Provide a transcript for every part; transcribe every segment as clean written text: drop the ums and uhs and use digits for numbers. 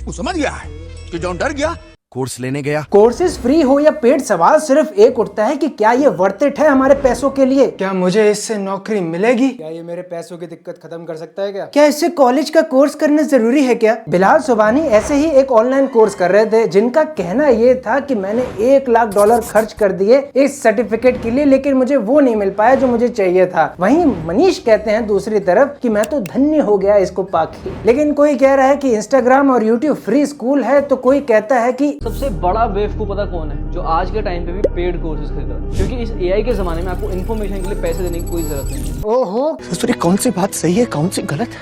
वो समझ गया है कि जॉन डर गया, कोर्स लेने गया। कोर्सेज फ्री हो या पेड, सवाल सिर्फ एक उठता है कि क्या ये वर्थ इट है हमारे पैसों के लिए? क्या मुझे इससे नौकरी मिलेगी? क्या ये मेरे पैसों की दिक्कत खत्म कर सकता है? क्या इससे कॉलेज का कोर्स करना जरूरी है? क्या बिलाल सुबानी ऐसे ही एक ऑनलाइन कोर्स कर रहे थे जिनका कहना ये था कि मैंने $1 लाख खर्च कर दिए इस सर्टिफिकेट के लिए, लेकिन मुझे वो नहीं मिल पाया जो मुझे चाहिए था। वहीं मनीष कहते हैं दूसरी तरफ कि मैं तो धन्य हो गया इसको पाके। लेकिन कोई कह रहा है कि इंस्टाग्राम और यूट्यूब फ्री स्कूल है, तो कोई कहता है कि सबसे बड़ा बेवकूफ पता कौन है? जो आज के टाइम पे भी पेड कोर्सेज खरीद रहा है, क्योंकि इस एआई के जमाने में आपको इन्फॉर्मेशन के लिए पैसे देने की कोई जरूरत नहीं है। ओहो, ससुरी कौन सी बात सही है कौन सी गलत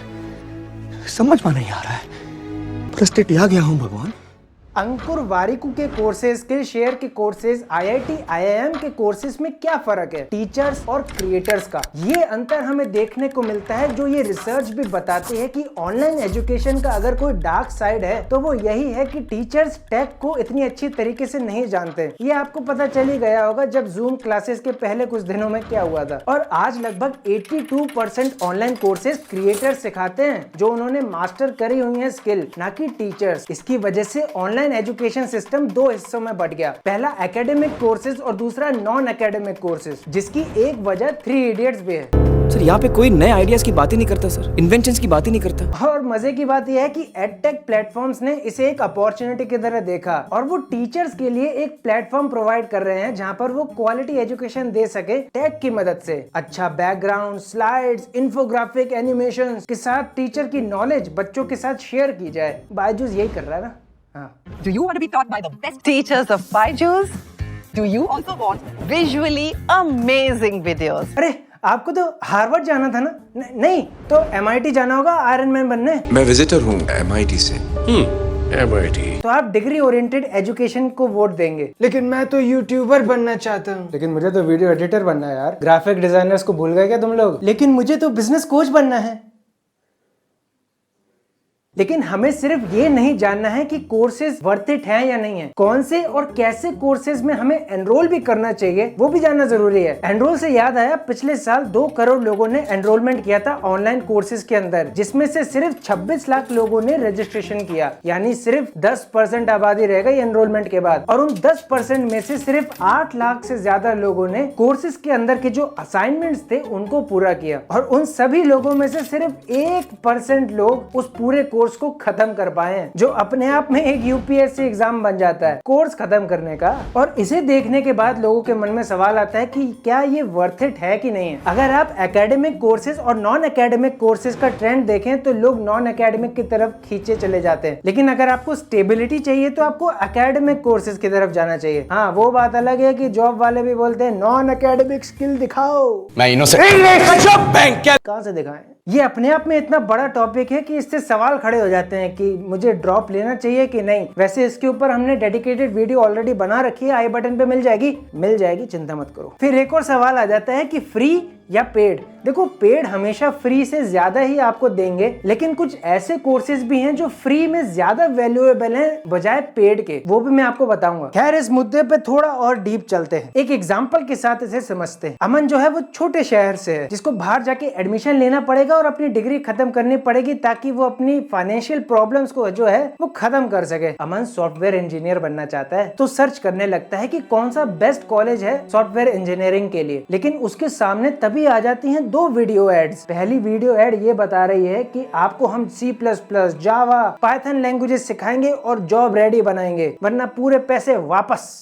समझ में नहीं आ रहा है। फ्रस्ट्रेट आ गया हूँ भगवान। अंकुर वारिकू के कोर्सेज, स्किल शेयर के कोर्सेज, आईआईटी आईआईएम के कोर्सेज में क्या फर्क है टीचर्स और क्रिएटर्स का? ये अंतर हमें देखने को मिलता है, जो ये रिसर्च भी बताती है कि ऑनलाइन एजुकेशन का अगर कोई डार्क साइड है तो वो यही है कि टीचर्स टेक को इतनी अच्छी तरीके से नहीं जानते। ये आपको पता चल ही गया होगा जब जूम क्लासेस के पहले कुछ दिनों में क्या हुआ था। और आज लगभग 82% ऑनलाइन कोर्सेज क्रिएटर्स सिखाते हैं जो उन्होंने मास्टर करी हुई है स्किल, ना कि टीचर्स। इसकी वजह से ऑनलाइन एजुकेशन सिस्टम दो हिस्सों में बट गया। पहला एकेडमिक कोर्सेज और दूसरा नॉन एकेडमिक कोर्सेज, जिसकी एक वजह 3 इडियट्स भी है। सर यहाँ पे कोई नए आइडियाज की बात ही नहीं करता सर, इन्वेंशंस की बात ही नहीं करता। और मजे की बात यह है कि एडटेक प्लेटफॉर्म्स ने इसे एक अपॉर्चुनिटी की तरह देखा और वो टीचर्स के लिए एक प्लेटफॉर्म प्रोवाइड कर रहे हैं जहां पर वो क्वालिटी एजुकेशन दे सके टेक की मदद से। अच्छा बैकग्राउंड, स्लाइड्स, इंफोग्राफिक, एनिमेशन के साथ टीचर की नॉलेज बच्चों के साथ शेयर की जाए। बायजूस यही कर रहा है ना। Do you want to be taught by the best teachers of Byju's? Do you also want visually amazing videos? अरे आपको तो हार्वर्ड जाना था ना? नहीं तो MIT जाना होगा आयरन मैन बनने। मैं विजिटर हूँ MIT से। MIT। तो आप डिग्री ओरिएंटेड एजुकेशन को वोट देंगे। लेकिन मैं तो यूट्यूबर बनना चाहता हूँ। लेकिन मुझे तो वीडियो एडिटर बनना है यार। ग्राफिक डिजाइनर्स को भूल गए क्या तुम लोग? लेकिन मुझे तो बिजनेस कोच बनना है। लेकिन हमें सिर्फ ये नहीं जानना है कि कोर्सेज वर्थ इट है या नहीं है, कौन से और कैसे कोर्सेज में हमें एनरोल भी करना चाहिए वो भी जानना जरूरी है। एनरोल से याद आया, पिछले साल 2 करोड़ लोगों ने एनरोलमेंट किया था ऑनलाइन कोर्सेज के अंदर, जिसमें से सिर्फ 26 लाख लोगों ने रजिस्ट्रेशन किया, यानी सिर्फ 10% आबादी रह गई एनरोलमेंट के बाद। और उन 10% में से सिर्फ 8 लाख से ज्यादा लोगों ने कोर्सेज के अंदर के जो असाइनमेंट्स थे उनको पूरा किया। और उन सभी लोगों में से सिर्फ 1% लोग उस पूरे कोर्स को खत्म कर पाए हैं, जो अपने आप में एक यूपीएससी एग्जाम बन जाता है कोर्स खत्म करने का। और इसे देखने के बाद लोगों के मन में सवाल आता है कि क्या ये वर्थ इट है कि नहीं है। अगर आप एकेडमिक कोर्सेज और नॉन एकेडमिक कोर्सेज का ट्रेंड देखें तो लोग नॉन एकेडमिक की तरफ खींचे चले जाते हैं, लेकिन अगर आपको स्टेबिलिटी चाहिए तो आपको एकेडमिक कोर्सेज की तरफ जाना चाहिए। हाँ, वो बात अलग है कि जॉब वाले भी बोलते हैं नॉन एकेडमिक स्किल दिखाओ। मैं इनोसेंट कहाँ से दिखाएं? ये अपने आप में इतना बड़ा टॉपिक है कि इससे सवाल खड़े हो जाते हैं कि मुझे ड्रॉप लेना चाहिए कि नहीं। वैसे इसके ऊपर हमने डेडिकेटेड वीडियो ऑलरेडी बना रखी है, आई बटन पे मिल जाएगी, चिंता मत करो। फिर एक और सवाल आ जाता है कि फ्री या पेड। देखो, पेड हमेशा फ्री से ज्यादा ही आपको देंगे, लेकिन कुछ ऐसे कोर्सेज भी हैं जो फ्री में ज्यादा वैल्यूएबल हैं बजाय पेड के, वो भी मैं आपको बताऊंगा। खैर, इस मुद्दे पे थोड़ा और डीप चलते हैं, एक एग्जांपल के साथ इसे समझते हैं। अमन जो है वो छोटे शहर से है, जिसको बाहर जाके एडमिशन लेना पड़ेगा और अपनी डिग्री खत्म करनी पड़ेगी ताकि वो अपनी फाइनेंशियल प्रॉब्लम्स को जो है वो खत्म कर सके। अमन सॉफ्टवेयर इंजीनियर बनना चाहता है, तो सर्च करने लगता है कि कौन सा बेस्ट कॉलेज है सॉफ्टवेयर इंजीनियरिंग के लिए। लेकिन उसके सामने तभी आ जाती हैं 2 वीडियो एड्स। पहली वीडियो एड ये बता रही है कि आपको हम C++, जावा, पाइथन लैंग्वेजेस सिखाएंगे और जॉब रेडी बनाएंगे, वरना पूरे पैसे वापस।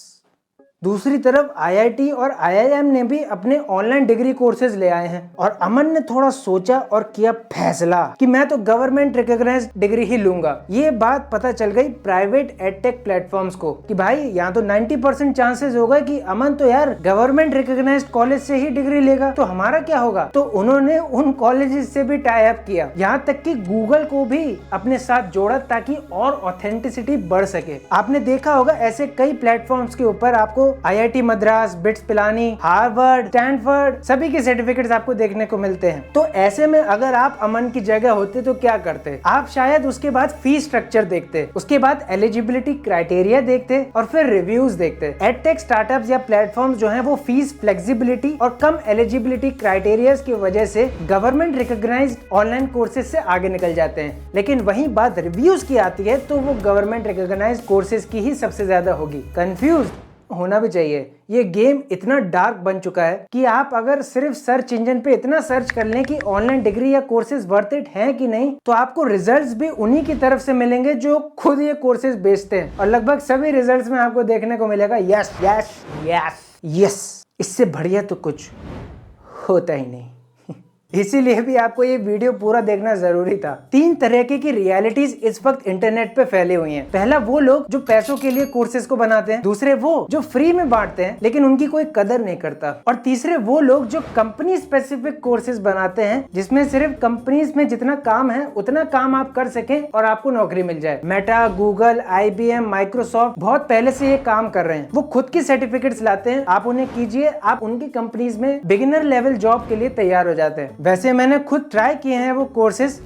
दूसरी तरफ आईआईटी और आईआईएम ने भी अपने ऑनलाइन डिग्री कोर्सेज ले आए हैं और अमन ने थोड़ा सोचा और किया फैसला कि मैं तो गवर्नमेंट रिकॉग्नाइज्ड डिग्री ही लूंगा। ये बात पता चल गई प्राइवेट एडटेक प्लेटफॉर्म्स को कि भाई यहाँ तो 90% चांसेस हो गए कि अमन तो यार गवर्नमेंट रिकॉग्नाइज्ड कॉलेज से ही डिग्री लेगा, तो हमारा क्या होगा। तो उन्होंने उन कॉलेजेस से भी टाई अप किया, यहाँ तक कि गूगल को भी अपने साथ जोड़ा ताकि और ऑथेंटिसिटी बढ़ सके। आपने देखा होगा ऐसे कई प्लेटफॉर्म्स के ऊपर आपको IIT Madras, bits Pilani, Harvard, Stanford सभी के सर्टिफिकेट्स आपको देखने को मिलते हैं। तो ऐसे में अगर आप अमन की जगह होते तो क्या करते? आप शायद उसके बाद फीस स्ट्रक्चर देखते, उसके बाद एलिजिबिलिटी क्राइटेरिया देखते और फिर रिव्यूज देखते। एडटेक स्टार्टअप्स या प्लेटफॉर्म्स जो हैं वो फीस फ्लेक्सिबिलिटी और कम एलिजिबिलिटी क्राइटेरिया की वजह से गवर्नमेंट रिकॉग्नाइज्ड ऑनलाइन कोर्सेज से आगे निकल जाते हैं। लेकिन वहीं बात रिव्यूज की आती है तो वो गवर्नमेंट रिकॉग्नाइज्ड कोर्सेज की ही सबसे ज्यादा होगी। कंफ्यूज होना भी चाहिए। ये गेम इतना डार्क बन चुका है कि आप अगर सिर्फ सर्च इंजन पे इतना सर्च कर लें कि ऑनलाइन डिग्री या कोर्सेज वर्थ इट हैं कि नहीं, तो आपको रिजल्ट्स भी उन्हीं की तरफ से मिलेंगे जो खुद ये कोर्सेज बेचते हैं। और लगभग सभी रिजल्ट्स में आपको देखने को मिलेगा यस यस यस यस, इससे बढ़िया तो कुछ होता ही नहीं। इसीलिए भी आपको ये वीडियो पूरा देखना जरूरी था। 3 तरह की रियलिटीज इस वक्त इंटरनेट पे फैली हुई हैं। पहला वो लोग जो पैसों के लिए कोर्सेज को बनाते हैं, दूसरे वो जो फ्री में बांटते हैं लेकिन उनकी कोई कदर नहीं करता, और तीसरे वो लोग जो कंपनी स्पेसिफिक कोर्सेज बनाते हैं जिसमें सिर्फ कंपनीज में जितना काम है उतना काम आप कर सकें और आपको नौकरी मिल जाए। मेटा, गूगल, IBM, माइक्रोसॉफ्ट बहुत पहले से ये काम कर रहे हैं। वो खुद की सर्टिफिकेट्स लाते हैं, आप उन्हें कीजिए, आप उनकी कंपनीज में बिगिनर लेवल जॉब के लिए तैयार हो जाते हैं। वैसे मैंने खुद ट्राई किए हैं वो कोर्सेज,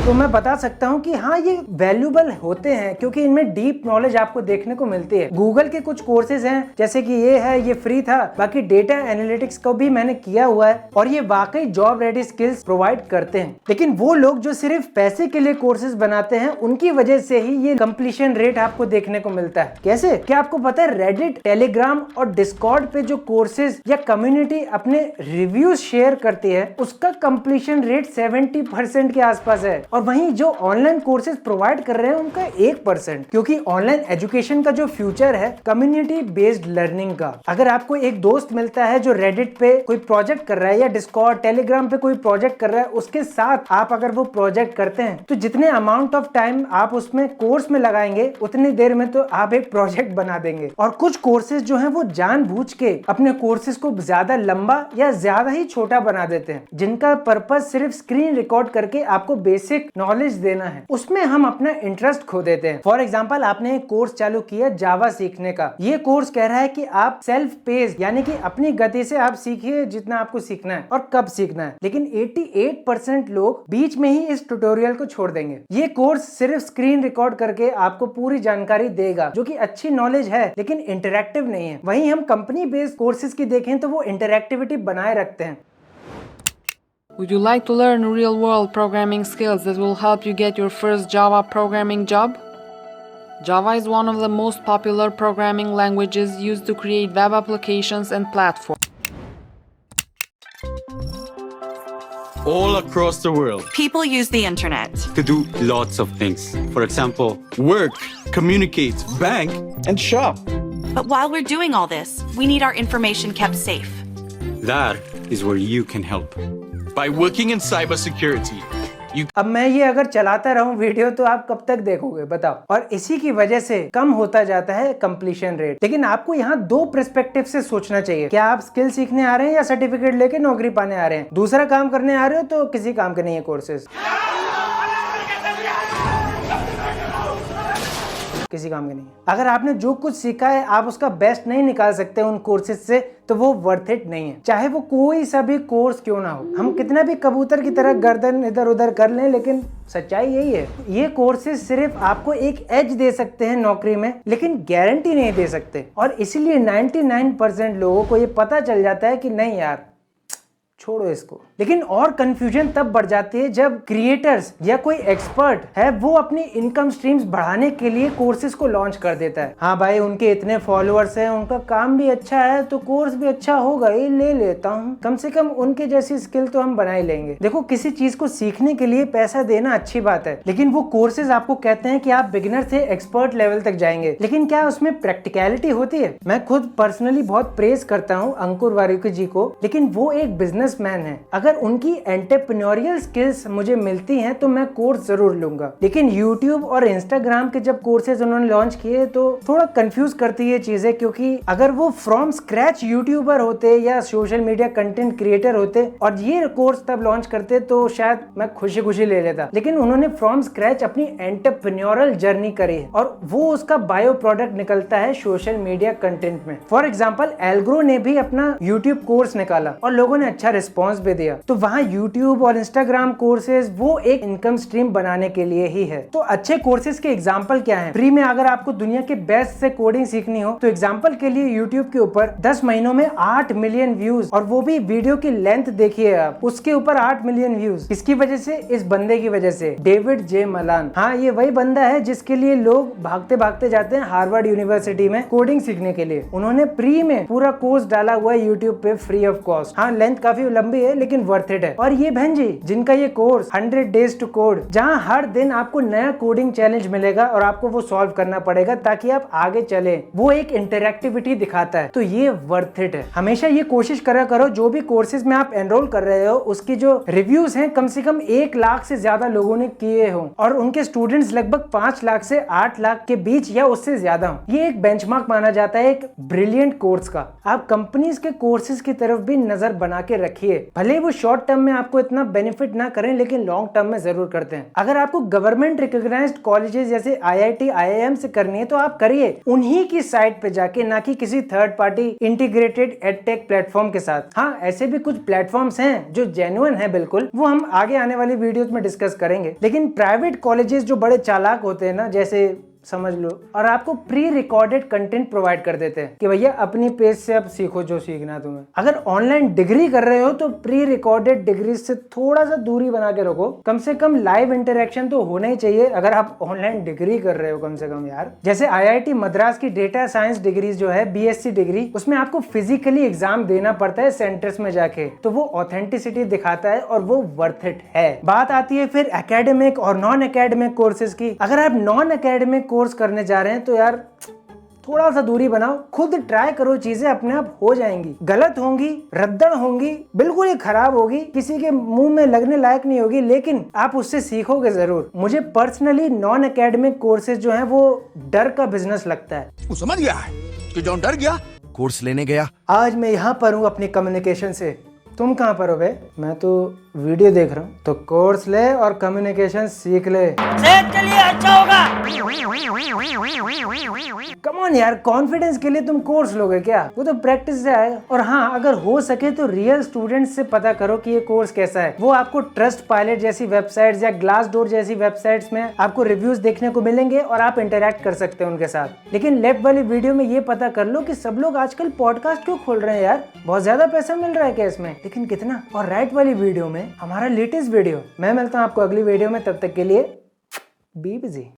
तो मैं बता सकता हूँ कि हाँ ये वैल्यूबल होते हैं क्योंकि इनमें डीप नॉलेज आपको देखने को मिलती है। गूगल के कुछ कोर्सेज हैं जैसे कि ये है, ये फ्री था। बाकी डेटा एनालिटिक्स को भी मैंने किया हुआ है और ये वाकई जॉब रेडी स्किल्स प्रोवाइड करते हैं। लेकिन वो लोग जो सिर्फ पैसे के लिए कोर्सेज बनाते हैं उनकी वजह से ही ये कंप्लीशन रेट आपको देखने को मिलता है। कैसे? क्या आपको पता है रेडिट, टेलीग्राम और डिस्कॉर्ड पे जो कोर्सेज या कम्युनिटी अपने रिव्यूज शेयर करती है उसका कंप्लीशन रेट 70% के आसपास है, और वहीं जो ऑनलाइन कोर्सेज प्रोवाइड कर रहे हैं उनका 1%। क्योंकि ऑनलाइन एजुकेशन का जो फ्यूचर है कम्युनिटी बेस्ड लर्निंग का। अगर आपको एक दोस्त मिलता है जो रेडिट पे कोई प्रोजेक्ट कर रहा है या डिस्कॉर्ड, टेलीग्राम पे कोई प्रोजेक्ट कर रहा है, उसके साथ आप अगर वो प्रोजेक्ट करते हैं तो जितने अमाउंट ऑफ टाइम आप उसमें कोर्स में लगाएंगे उतनी देर में तो आप एक प्रोजेक्ट बना देंगे। और कुछ कोर्सेज जो है वो जानबूझ के अपने कोर्सेज को ज्यादा लंबा या ज्यादा ही छोटा बना देते हैं, जिनका पर्पस सिर्फ स्क्रीन रिकॉर्ड करके आपको बेसिक नॉलेज देना है। उसमें हम अपना इंटरेस्ट खो देते हैं। फॉर एग्जांपल, आपने एक कोर्स चालू किया जावा सीखने का। ये कोर्स कह रहा है कि आप सेल्फ पेस यानी कि अपनी गति से आप सीखिए जितना आपको सीखना है और कब सीखना है। लेकिन 88% लोग बीच में ही इस ट्यूटोरियल को छोड़ देंगे। ये कोर्स सिर्फ स्क्रीन रिकॉर्ड करके आपको पूरी जानकारी देगा जो कि अच्छी नॉलेज है लेकिन इंटरैक्टिव नहीं है। वहीं हम कंपनी बेस्ड कोर्सेज की देखें तो वो इंटरैक्टिविटी बनाए रखते हैं। Would you like to learn real-world programming skills that will help you get your first Java programming job? Java is one of the most popular programming languages used to create web applications and platforms. All across the world. People use the internet To do lots of things. For example, work, communicate, bank, and shop. But while we're doing all this, we need our information kept safe. That is where you can help. By working in cybersecurity, you... अब मैं ये अगर चलाता रहूं video तो आप कब तक देखोगे बताओ? और इसी की वजह से कम होता जाता है कंप्लीशन रेट। लेकिन आपको यहाँ 2 पर्सपेक्टिव से सोचना चाहिए। क्या आप स्किल सीखने आ रहे हैं या सर्टिफिकेट लेके नौकरी पाने आ रहे हैं? दूसरा काम करने आ रहे हो तो किसी काम के नहीं है कोर्सेज, किसी काम के नहीं। अगर आपने जो कुछ सीखा है आप उसका बेस्ट नहीं निकाल सकते उन कोर्सेज से तो वो वर्थ इट नहीं है, चाहे वो कोई सा भी कोर्स क्यों ना हो। हम कितना भी कबूतर की तरह गर्दन इधर उधर कर लें लेकिन सच्चाई यही है। ये कोर्सेज सिर्फ आपको एक एज दे सकते हैं नौकरी में लेकिन गारंटी नहीं दे सकते, और इसीलिए 99% लोगों को ये पता चल जाता है कि नहीं यार छोड़ो इसको। लेकिन और कंफ्यूजन तब बढ़ जाती है जब क्रिएटर्स या कोई एक्सपर्ट है वो अपनी इनकम स्ट्रीम्स बढ़ाने के लिए कोर्सेज को लॉन्च कर देता है। हाँ भाई उनके इतने फॉलोअर्स हैं, उनका काम भी अच्छा है तो कोर्स भी अच्छा होगा, ये ले लेता हूँ, कम से कम उनके जैसी स्किल तो हम बना ही लेंगे। देखो किसी चीज को सीखने के लिए पैसा देना अच्छी बात है, लेकिन वो कोर्सेज आपको कहते हैं कि आप बिगिनर से एक्सपर्ट लेवल तक जाएंगे, लेकिन क्या उसमें प्रैक्टिकलिटी होती है? मैं खुद पर्सनली बहुत प्रेज करता हूँ अंकुर वारिकी जी को, लेकिन वो एक बिजनेस बिजनेसमैन हैं, अगर उनकी एंटरप्रेन्योरियल स्किल्स मुझे मिलती हैं तो मैं कोर्स जरूर लूंगा। लेकिन यूट्यूब और इंस्टाग्राम के जब कोर्सेज उन्होंने लॉन्च किए तो थोड़ा कंफ्यूज करती है चीजें, क्योंकि अगर वो फ्रॉम स्क्रैच यूट्यूबर होते या सोशल मीडिया कंटेंट क्रिएटर होते और ये कोर्स तब लॉन्च करते तो शायद मैं खुशी खुशी ले लेता। लेकिन उन्होंने फ्रॉम स्क्रैच अपनी एंटरप्रेन्योरल जर्नी करी है और वो उसका बायो प्रोडक्ट निकलता है सोशल मीडिया कंटेंट में। फॉर एग्जाम्पल एल्ग्रो ने भी अपना यूट्यूब कोर्स निकाला और लोगों ने अच्छा रिस्पॉन्स भी दिया। तो वहाँ यूट्यूब और इंस्टाग्राम कोर्सेज वो एक इनकम स्ट्रीम बनाने के लिए ही है। तो अच्छे कोर्सेज के एग्जाम्पल क्या है? फ्री में अगर आपको दुनिया के बेस्ट से कोडिंग सीखनी हो तो एग्जाम्पल के लिए यूट्यूब के ऊपर 10 महीनों में 8 मिलियन व्यूज, और वो भी वीडियो की लेंथ देखिए आप, उसके ऊपर 8 मिलियन व्यूज। किसकी वजह से? इस बंदे की वजह से, डेविड जे मलान। हाँ, ये वही बंदा है जिसके लिए लोग भागते भागते जाते हैं हार्वर्ड यूनिवर्सिटी में कोडिंग सीखने के लिए। उन्होंने फ्री में पूरा कोर्स डाला हुआ है यूट्यूब पे, फ्री ऑफ कॉस्ट। हाँ, लेंथ काफी लंबी है लेकिन वर्थ इट है। और ये बहन जी जिनका ये कोर्स 100 डेज टू कोड, जहाँ हर दिन आपको नया कोडिंग चैलेंज मिलेगा और आपको वो सॉल्व करना पड़ेगा ताकि आप आगे चले, वो एक इंटरैक्टिविटी दिखाता है, तो ये वर्थ इट है। हमेशा ये कोशिश करा करो जो भी कोर्सेज में आप एनरोल कर रहे हो उसकी जो रिव्यूज हैं कम से कम 1 लाख से ज्यादा लोगों ने किए हो और उनके स्टूडेंट्स लगभग 5 लाख से 8 लाख के बीच या उससे ज्यादा हो। ये एक बेंचमार्क माना जाता है एक ब्रिलियंट कोर्स का। आप कंपनीज के कोर्सेज की तरफ भी नजर बना के रखिए, भले वो शॉर्ट टर्म में आपको इतना बेनिफिट ना करें लेकिन लॉन्ग टर्म में जरूर करते हैं। अगर आपको गवर्नमेंट रिकॉग्नाइज्ड कॉलेजेस जैसे IIT IIM से करनी है तो आप करिए उन्हीं की साइट पे जाके, ना कि किसी third party integrated edtech platform के साथ। हाँ, ऐसे भी कुछ प्लेटफॉर्म्स हैं जो जेन्युइन है बिल्कुल, वो हम आगे आने वाली वीडियोस में डिस्कस करेंगे। लेकिन प्राइवेट कॉलेजेस जो बड़े चालाक होते हैं ना, जैसे समझ लो, और आपको प्री रिकॉर्डेड कंटेंट प्रोवाइड कर देते हैं कि भैया अपनी पेज से अब सीखो जो सीखना तुम्हें। अगर ऑनलाइन डिग्री कर रहे हो तो प्री रिकॉर्डेड डिग्री से थोड़ा सा दूरी बना के रखो, कम से कम लाइव इंटरेक्शन तो होना ही चाहिए अगर आप ऑनलाइन डिग्री कर रहे हो कम से कम यार। जैसे IIT मद्रास की डेटा साइंस डिग्री जो है, BSc डिग्री, उसमें आपको फिजिकली एग्जाम देना पड़ता है सेंटर्स में जाके, तो वो ऑथेंटिसिटी दिखाता है और वो वर्थ इट है। बात आती है फिर एकेडमिक और नॉन एकेडमिक कोर्सेज की। अगर आप नॉन एकेडमिक कोर्स करने जा रहे हैं तो यार थोड़ा सा दूरी बनाओ, खुद ट्राई करो, चीजें अपने आप हो जाएंगी। गलत होंगी, रद्दड़ होंगी, बिल्कुल ही खराब होगी, किसी के मुंह में लगने लायक नहीं होगी, लेकिन आप उससे सीखोगे जरूर। मुझे पर्सनली नॉन एकेडमिक कोर्सेज जो हैं वो डर का बिजनेस लगता है। वो समझ गया है कि जो डर गया कोर्स लेने गया। आज मैं यहाँ पर हूँ अपनी कम्युनिकेशन से, तुम कहाँ पर हो बे? मैं तो वीडियो देख रहा हूँ। तो कोर्स ले और कम्युनिकेशन सीख ले, सेहत के लिए अच्छा होगा। कम ऑन यार, कॉन्फिडेंस के लिए तुम कोर्स लोगे क्या? वो तो प्रैक्टिस से आएगा। और हाँ, अगर हो सके तो रियल स्टूडेंट्स से पता करो कि ये कोर्स कैसा है। वो आपको ट्रस्ट पायलट जैसी वेबसाइट्स या ग्लास डोर जैसी वेबसाइट्स में आपको रिव्यूज देखने को मिलेंगे और आप इंटरैक्ट कर सकते हैं उनके साथ। लेकिन लेफ्ट वाली वीडियो में ये पता कर लो कि सब लोग आजकल पॉडकास्ट क्यों खोल रहे हैं यार, बहुत ज्यादा पैसा मिल रहा है क्या इसमें, लेकिन कितना। और राइट वाली वीडियो में हमारा लेटेस्ट वीडियो। मैं मिलता हूँ आपको अगली वीडियो में, तब तक के लिए बी बिजी।